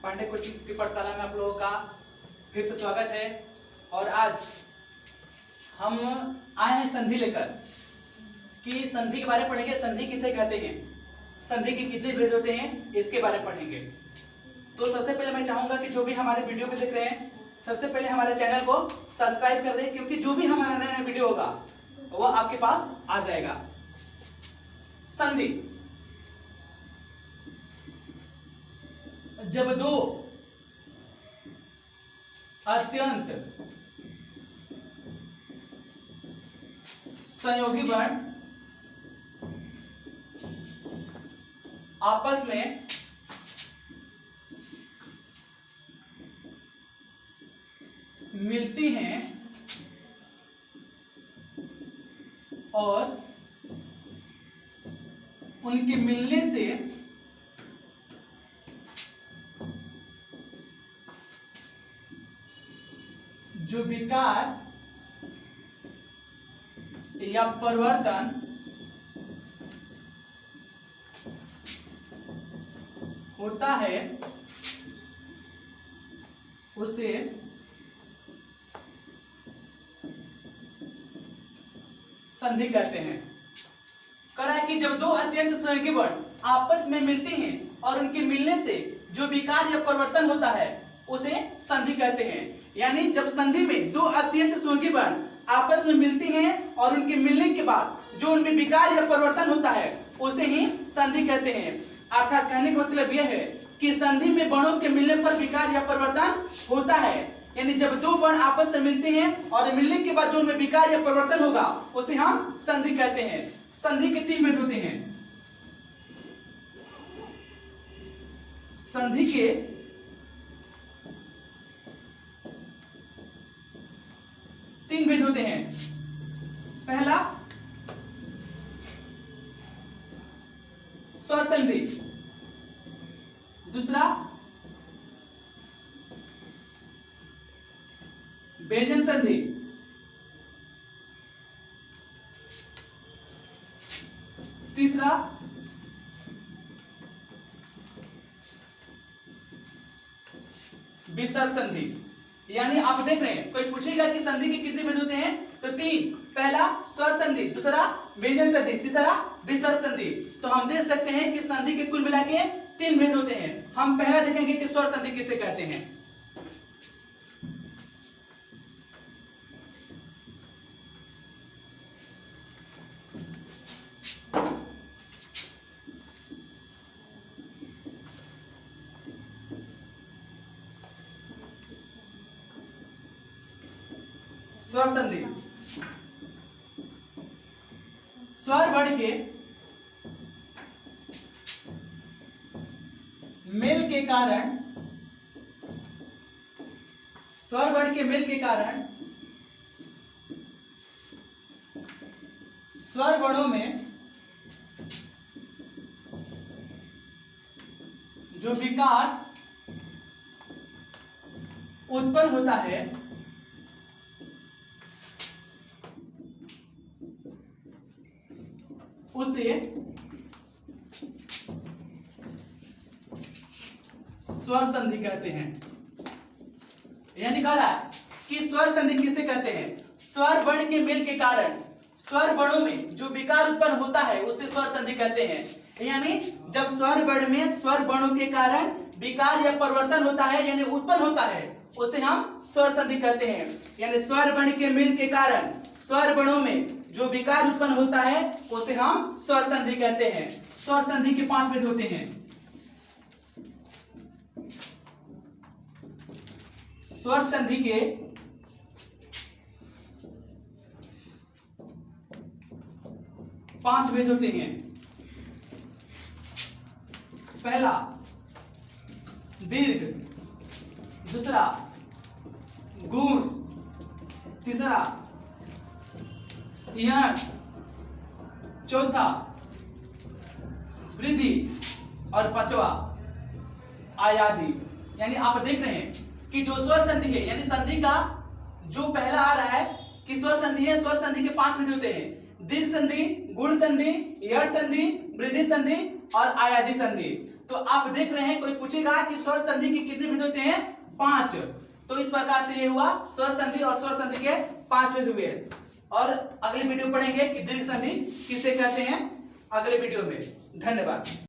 Pandey coaching की पाठशाला में आप लोगों का फिर से स्वागत है। और आज हम आए हैं संधि लेकर कि संधि के बारे में पढ़ेंगे। संधि किसे कहते हैं, संधि के कितने भेद होते हैं, इसके बारे में पढ़ेंगे। तो सबसे पहले मैं चाहूंगा कि जो भी हमारे वीडियो को देख रहे हैं सबसे पहले हमारे चैनल को सब्सक्राइब कर दें, क्योंकि जो भी हमारा नया नया वीडियो होगा वो आपके पास आ जाएगा। संधि, जब दो अत्यंत संयोगी वर्ण आपस में मिलती हैं और उनके मिलने से जो विकार या परिवर्तन होता है उसे संधि कहते हैं। करा कि जब दो अत्यंत संयोगी वर्ण आपस में मिलते हैं और उनके मिलने से जो विकार या परिवर्तन होता है उसे संधि कहते हैं। यानी जब संधि में दो अत्यंत संयोगी वर्ण आपस में मिलती हैं और उनके मिलने के बाद जो उनमें विकार या परिवर्तन होता है उसे ही संधि कहते हैं। अर्थात कहने का मतलब यह है कि संधि में वर्णों के मिलने पर विकार या परिवर्तन होता है। यानी जब दो वर्ण आपस में मिलते हैं और मिलने के बाद जो उनमें विकार या परिवर्तन होगा उसे हम संधि कहते हैं। संधि के तीन भेद होते हैं। संधि के तीन भेद होते हैं। पहला स्वर संधि, दूसरा व्यंजन संधि, तीसरा विसर्ग संधि। यानी आप देख रहे हैं कोई पूछेगा कि संधि के कितने भेद होते हैं, तो तीन। पहला स्वर संधि, दूसरा व्यंजन संधि, तीसरा विसर्ग संधि। तो हम देख सकते हैं कि संधि के कुल मिला के तीन भेद होते हैं। हम पहला देखेंगे कि स्वर संधि किसे कहते हैं। स्वर संधि, स्वर वर्ण के मेल के कारण, स्वर वर्ण के मेल के कारण स्वर वर्णों में जो विकार उत्पन्न होता है उसे स्वर संधि कहते हैं। यानी कह रहा है कि स्वर संधि किसे कहते हैं, स्वर वर्ण के मेल के कारण स्वर वर्णों में जो विकार उत्पन्न होता है उसे स्वर संधि कहते हैं। यानी जब स्वर वर्ण में स्वर वर्णों के कारण विकार या परिवर्तन होता है यानी उत्पन्न होता है उसे हम स्वर संधि कहते हैं। यानी स्वर वर्ण के मेल के कारण स्वर वर्णों में जो विकार उत्पन्न होता है उसे हम स्वर संधि कहते हैं। स्वर संधि के पांच भेद होते हैं। स्वर संधि के पांच भेद होते हैं। पहला दीर्घ, दूसरा गुण, तीसरा यण, चौथा वृद्धि और पांचवा आयादी। यानी आप देख रहे हैं कि जो स्वर संधि है यानी संधि का जो पहला आ रहा है कि स्वर संधि है, स्वर संधि के पांच विधि होते हैं। दीर्घ संधि, गुण संधि, यड़ संधि, वृद्धि संधि और आयादी संधि। तो आप देख रहे हैं कोई पूछेगा कि स्वर संधि की कितने भेद होते हैं? 5। तो इस प्रकार से ये हुआ स्वर संधि और स्वर संधि के 5 भेद हुए। और अगले वीडियो पढ़ेंगे कि दीर्घ संधि किसे कहते हैं, अगले वीडियो में। धन्यवाद।